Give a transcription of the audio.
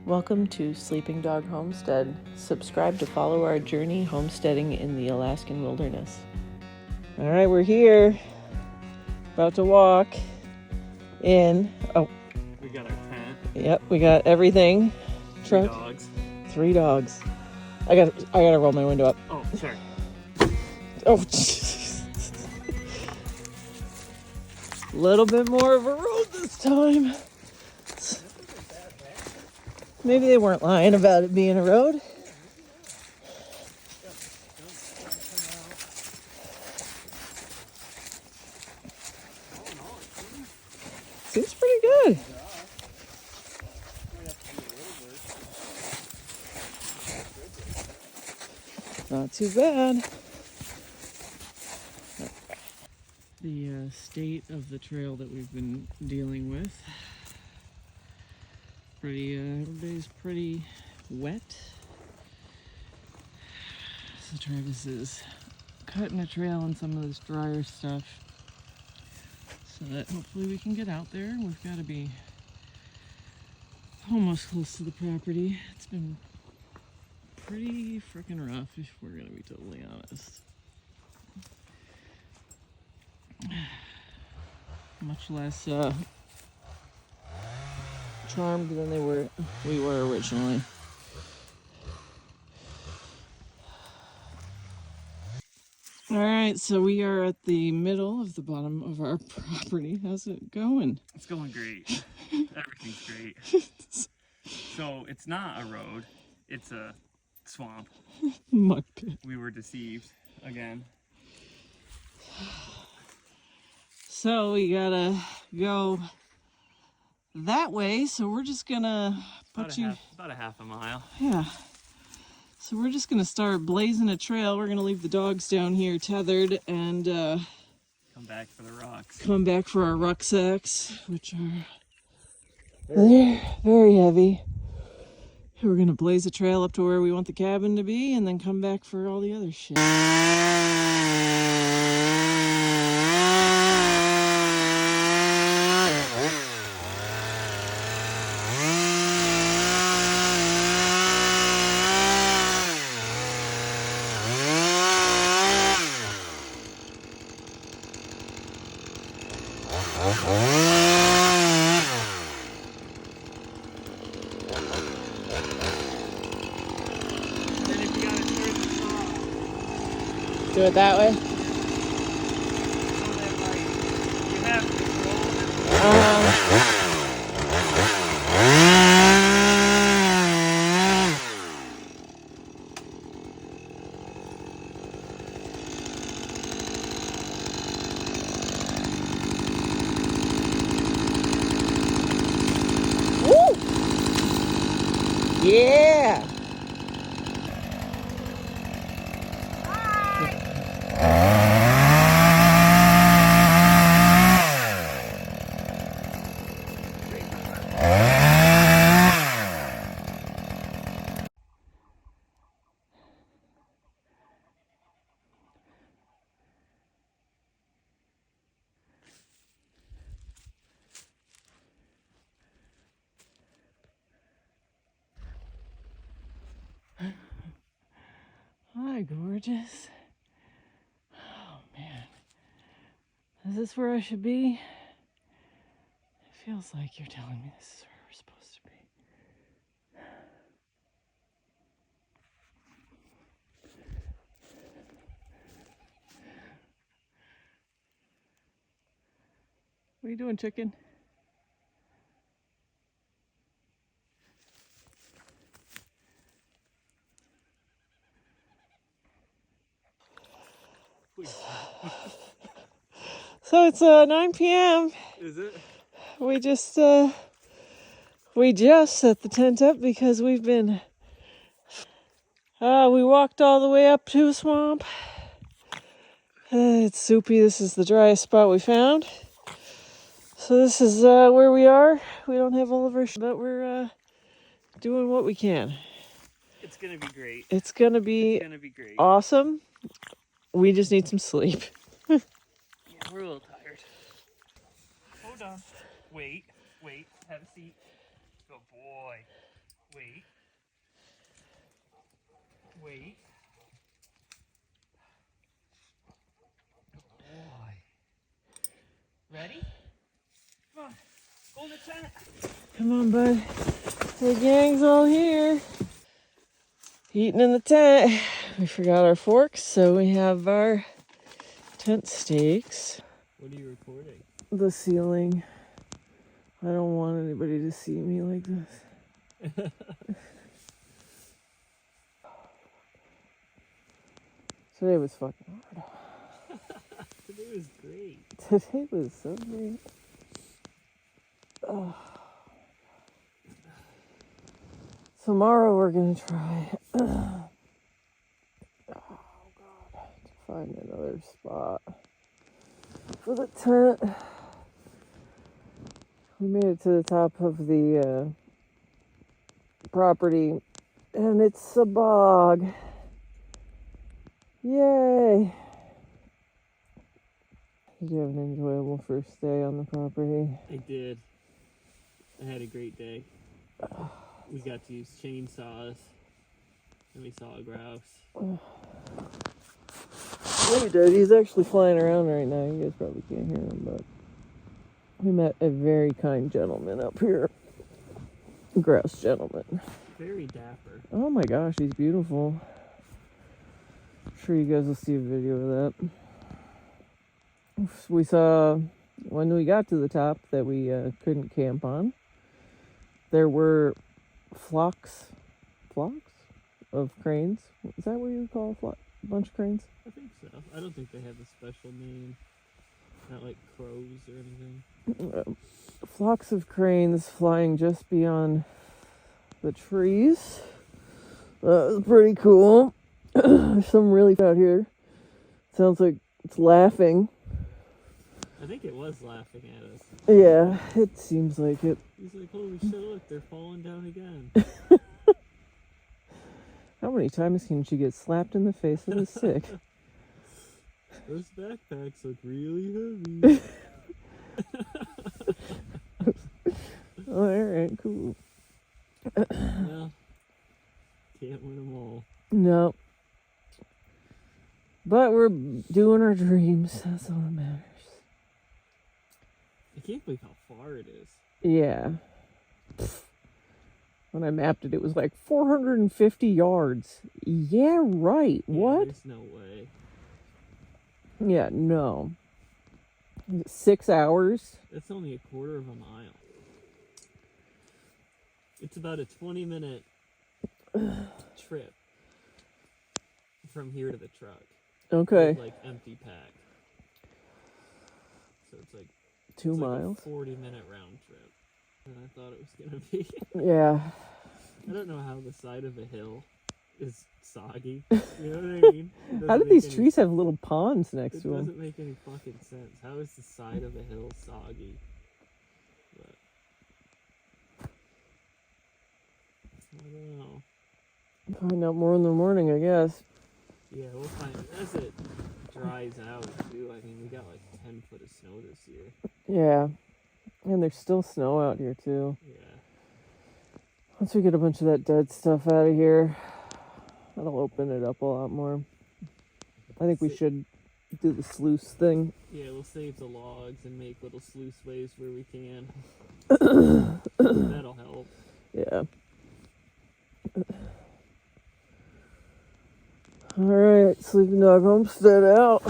Welcome to Sleeping Dog Homestead. Subscribe to follow our journey homesteading in the Alaskan wilderness. All right, we're here. About to walk in. Oh, we got our tent. Yep, we got everything. Truck. 3 dogs. 3 dogs. I gotta roll my window up. Oh, sorry. Oh, jeez. A little bit more of a road this time. Maybe they weren't lying about it being a road. Seems pretty good. Not too bad. The state of the trail that we've been dealing with. Everybody's pretty wet. So Travis is cutting a trail on some of this drier stuff so that hopefully we can get out there. We've got to be almost close to the property. It's been pretty freaking rough, if we're gonna be totally honest. Much less charmed than we were originally. All right, so we are at the middle of the bottom of our property. How's it going? It's going great. Everything's great. So it's not a road, it's a swamp. Muck pit. We were deceived again. So we gotta go that way, so we're just gonna about a half a mile. Yeah. So we're just gonna start blazing a trail. We're gonna leave the dogs down here tethered and come back for the rocks. Come back for our rucksacks, which are very heavy. We're gonna blaze a trail up to where we want the cabin to be and then come back for all the other shit. Do it that way? Woo! Yeah! Hi, gorgeous. Oh, man. Is this where I should be? It feels like you're telling me this is where we're supposed to be. What are you doing, chicken? So it's 9 p.m. Is it? We just set the tent up because we've been we walked all the way up to a swamp. It's soupy. This is the driest spot we found. So this is where we are. We don't have all of our but we're doing what we can. It's gonna be great. It's gonna be great. Awesome. We just need some sleep. Yeah, we're a little tired. Hold on. Wait. Have a seat. Good boy. Wait. Wait. Boy. Ready? Come on. Go in the tent. Come on, bud. The gang's all here. Eating in the tent. We forgot our forks, so we have our tent stakes. What are you recording? The ceiling. I don't want anybody to see me like this. Today was fucking hard. Today was great. Today was so great. Oh. Tomorrow we're gonna try to find another spot for the tent. We made it to the top of the property, and it's a bog. Yay! Did you have an enjoyable first day on the property? I did. I had a great day. We got to use chainsaws, and we saw a grouse. We did. He's actually flying around right now. You guys probably can't hear him, but we met a very kind gentleman up here. Grouse gentleman. Very dapper. Oh my gosh, he's beautiful. I'm sure you guys will see a video of that. We saw, when we got to the top that we couldn't camp on, there were flocks of cranes. Is that what you would call a bunch of cranes? I think so. I don't think they have a special name. Not like crows or anything. Flocks of cranes flying just beyond the trees. That was pretty cool. There's some really out here. Sounds like it's laughing. I think it was laughing at us. Yeah, it seems like it. He's like, holy shit, look, they're falling down again. How many times can she get slapped in the face with a stick? Those backpacks look really heavy. Oh, alright, cool. Well, can't win them all. No. But we're doing our dreams. That's all that matters. I can't believe how far it is. Yeah. When I mapped it, it was like 450 yards. Yeah, right. Yeah, what? There's no way. Yeah, no. 6 hours? That's only a quarter of a mile. It's about a 20-minute trip from here to the truck. Okay. With, like, empty pack. So it's like 2 miles? Like a 40-minute round trip. And I thought it was gonna be. Yeah. I don't know how the side of a hill is soggy. You know what I mean? How do these trees have little ponds next to them? It doesn't make any fucking sense. How is the side of a hill soggy? But I don't know. Find out more in the morning, I guess. Yeah, we'll find it as it dries out too. I mean, we got like 10 foot of snow this year. Yeah. And there's still snow out here too. Yeah. Once we get a bunch of that dead stuff out of here, that'll open it up a lot more. I think we should do the sluice thing. Yeah, we'll save the logs and make little sluice ways where we can. That'll help. Yeah. Alright, Sleeping Dog Homestead out.